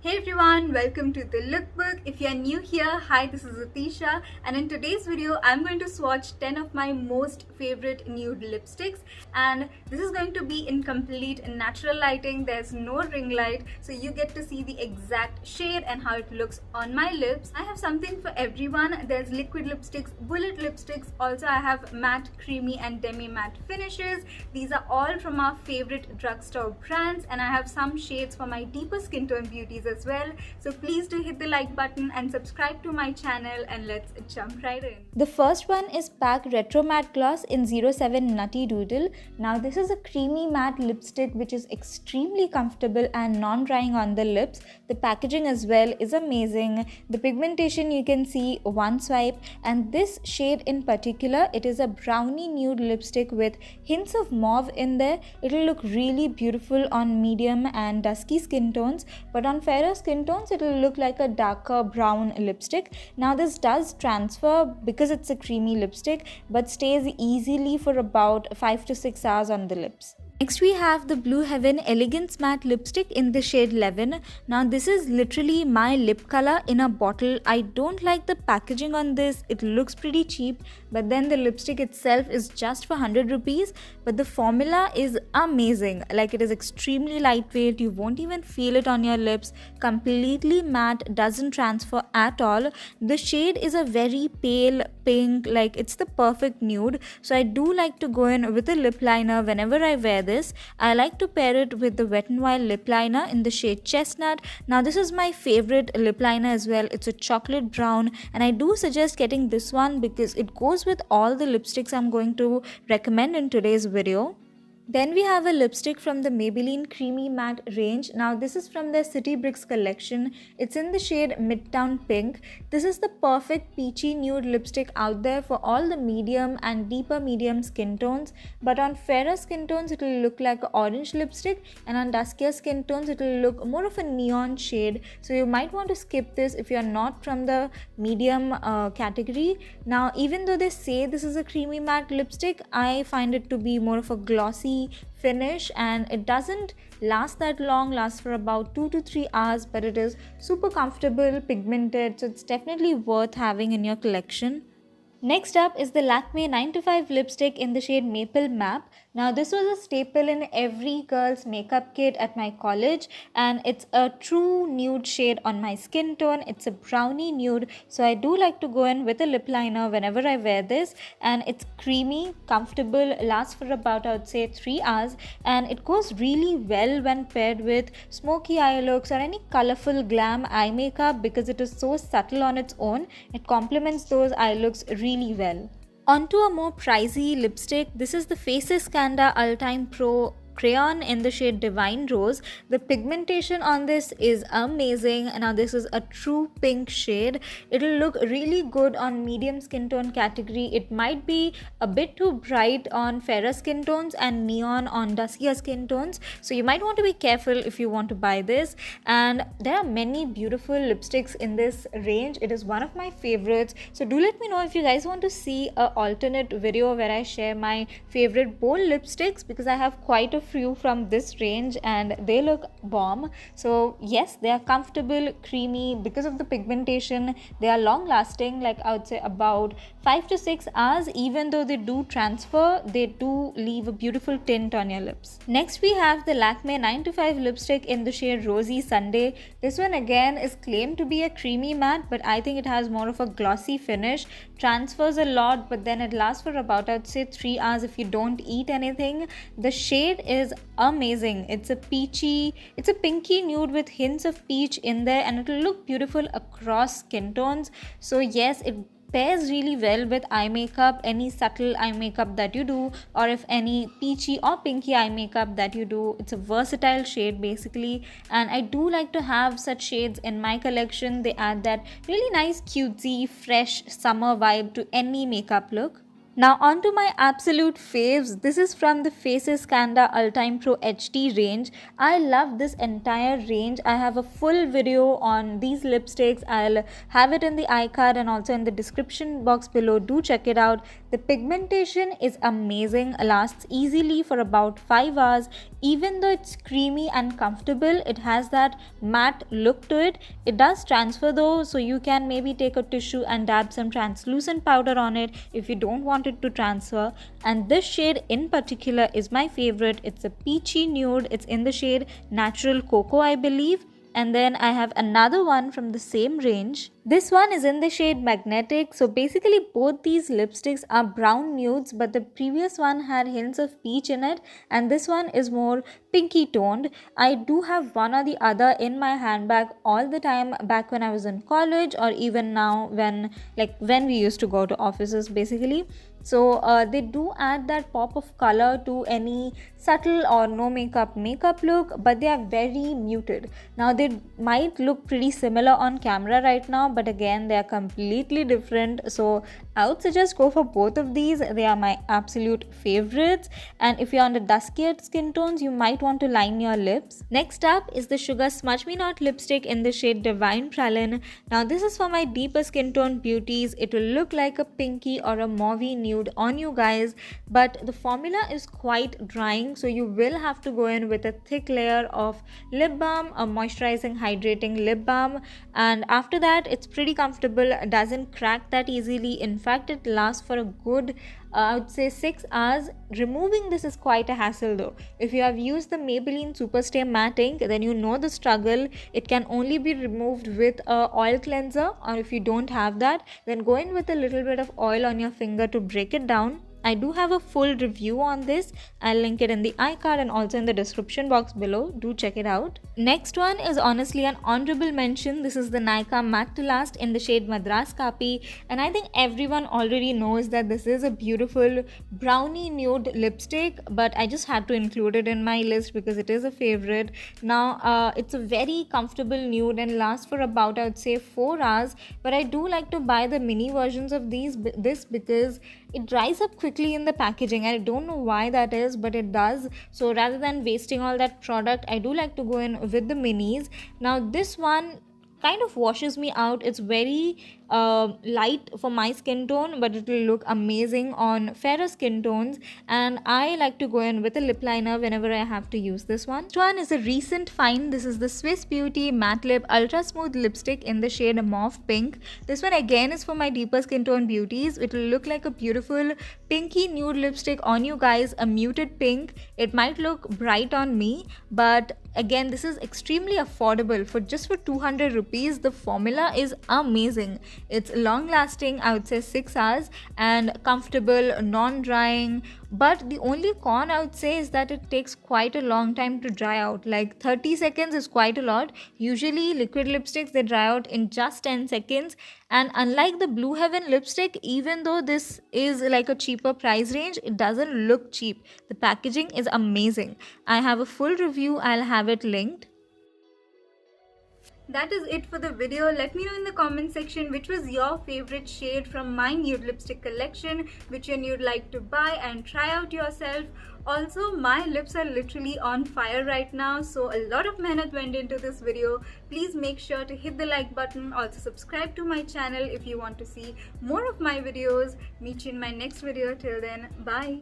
Hey everyone, welcome to the Lookbook. If you're new here, hi, this is Atisha, and in today's video, I'm going to swatch 10 of my most favorite nude lipsticks, and this is going to be in complete natural lighting. There's no ring light, so you get to see the exact shade and how it looks on my lips. I have something for everyone. There's liquid lipsticks, bullet lipsticks. Also, I have matte, creamy, and demi-matte finishes. These are all from our favorite drugstore brands, and I have some shades for my deeper skin tone beauties as well. So please do hit the like button and subscribe to my channel, and let's jump right in. The first one is PAC Retro Matte Gloss in 07 Nutty Doodle. Now this is a creamy matte lipstick which is extremely comfortable and non-drying on the lips. The packaging as well is amazing. The pigmentation you can see one swipe, and this shade in particular, it is a brownie nude lipstick with hints of mauve in there. It will look really beautiful on medium and dusky skin tones, but on fairer skin tones it will look like a darker brown lipstick. Now this does transfer because it's a creamy lipstick, but stays easily for about 5 to 6 hours on the lips. Next we have the Blue Heaven Elegance Matte Lipstick in the shade 11. Now this is literally my lip color in a bottle. I don't like the packaging on this. It looks pretty cheap, but then the lipstick itself is just for 100 rupees. But the formula is amazing. Like, it is extremely lightweight. You won't even feel it on your lips. Completely matte, doesn't transfer at all. The shade is a very pale pink, like it's the perfect nude. So I do like to go in with a lip liner whenever I wear this. I like to pair it with the Wet n Wild lip liner in the shade Chestnut. Now this is my favorite lip liner as well. It's a chocolate brown, and I do suggest getting this one because it goes with all the lipsticks I'm going to recommend in today's video. Then we have a lipstick from the Maybelline Creamy Matte range. Now this is from their City Bricks collection. It's in the shade Midtown Pink. This is the perfect peachy nude lipstick out there for all the medium and deeper medium skin tones. But on fairer skin tones it will look like an orange lipstick, and on duskier skin tones it will look more of a neon shade. So you might want to skip this if you're not from the medium category. Now even though they say this is a creamy matte lipstick, I find it to be more of a glossy finish, and it doesn't last that long, lasts for about 2 to 3 hours, but it is super comfortable, pigmented, so it's definitely worth having in your collection. Next up is the Lakme 9 to 5 lipstick in the shade Maple Map. Now this was a staple in every girl's makeup kit at my college, and it's a true nude shade on my skin tone. It's a brownie nude, so I do like to go in with a lip liner whenever I wear this, and it's creamy, comfortable, lasts for about, I would say, 3 hours, and it goes really well when paired with smoky eye looks or any colorful glam eye makeup because it is so subtle on its own. It complements those eye looks really well. Onto a more pricey lipstick. This is the Faces Scanda Ultime Pro Crayon in the shade Divine Rose. The pigmentation on this is amazing. Now this is a true pink shade. It'll look really good on medium skin tone category. It might be a bit too bright on fairer skin tones and neon on duskier skin tones, so you might want to be careful if you want to buy this. And there are many beautiful lipsticks in this range. It is one of my favorites, so do let me know if you guys want to see an alternate video where I share my favorite bold lipsticks, because I have quite a few from this range and they look bomb. So yes, they are comfortable, creamy because of the pigmentation. They are long lasting, like I would say about 5 to 6 hours. Even though they do transfer, they do leave a beautiful tint on your lips. Next we have the Lakme 9 to 5 lipstick in the shade Rosy Sunday. This one again is claimed to be a creamy matte, but I think it has more of a glossy finish. Transfers a lot, but then it lasts for about, I'd say, 3 hours if you don't eat anything. The shade is amazing. It's a pinky nude with hints of peach in there, and it will look beautiful across skin tones. So yes, it pairs really well with eye makeup, any subtle eye makeup that you do, or if any peachy or pinky eye makeup that you do. It's a versatile shade basically, and I do like to have such shades in my collection. They add that really nice cutesy fresh summer vibe to any makeup look. Now on to my absolute faves. This is from the Faces Kanda Ultime Pro HD range. I love this entire range. I have a full video on these lipsticks. I'll have it in the iCard and also in the description box below. Do check it out. The pigmentation is amazing, lasts easily for about 5 hours. Even though it's creamy and comfortable, it has that matte look to it. It does transfer though, so you can maybe take a tissue and dab some translucent powder on it if you don't want it to transfer. And this shade in particular is my favorite. It's a peachy nude. It's in the shade Natural Cocoa, I believe. And then I have another one from the same range. This one is in the shade Magnetic. So basically both these lipsticks are brown nudes, but the previous one had hints of peach in it and this one is more pinky toned. I do have one or the other in my handbag all the time back when I was in college, or even now when we used to go to offices basically. So they do add that pop of color to any subtle or no makeup look, but they are very muted. Now they might look pretty similar on camera right now, but again they are completely different. So I would suggest go for both of these. They are my absolute favorites, and if you're on the duskier skin tones, you might want to line your lips. Next up is the Sugar Smudge Me Not lipstick in the shade Divine Pralin. Now this is for my deeper skin tone beauties. It will look like a pinky or a mauvey nude on you guys, but the formula is quite drying, so you will have to go in with a thick layer of lip balm, a moisturizing hydrating lip balm, and after that it's pretty comfortable, doesn't crack that easily. In fact, it lasts for a good I would say 6 hours. Removing this is quite a hassle though. If you have used the Maybelline Superstay Matte Ink, then you know the struggle. It can only be removed with a oil cleanser, or if you don't have that, then go in with a little bit of oil on your finger to break it down. I do have a full review on this. I'll link it in the iCard and also in the description box below. Do check it out. Next one is honestly an honorable mention. This is the Nykaa Matte to Last in the shade Madras Kapi, and I think everyone already knows that this is a beautiful brownie nude lipstick, but I just had to include it in my list because it is a favorite. Now it's a very comfortable nude and lasts for about, I would say, 4 hours, but I do like to buy the mini versions of this because it dries up quickly in the packaging. I don't know why that is, but it does. So rather than wasting all that product, I do like to go in with the minis. Now this one kind of washes me out. It's very light for my skin tone, but it will look amazing on fairer skin tones, and I like to go in with a lip liner whenever I have to use this one. This one is a recent find. This is the Swiss Beauty Matte Lip Ultra Smooth Lipstick in the shade Mauve Pink. This one again is for my deeper skin tone beauties. It will look like a beautiful pinky nude lipstick on you guys, a muted pink. It might look bright on me, but again this is extremely affordable. For 200 rupees, the formula is amazing. It's long lasting, I would say 6 hours, and comfortable, non-drying, but the only con I would say is that it takes quite a long time to dry out. Like 30 seconds is quite a lot. Usually liquid lipsticks, they dry out in just 10 seconds, and unlike the Blue Heaven lipstick, even though this is like a cheaper price range, it doesn't look cheap. The packaging is amazing. I have a full review. I'll have it linked. That is it for the video. Let me know in the comment section which was your favorite shade from my nude lipstick collection, which one you'd like to buy and try out yourself. Also, my lips are literally on fire right now, so a lot of mehnat went into this video. Please make sure to hit the like button. Also subscribe to my channel if you want to see more of my videos. Meet you in my next video. Till then, bye.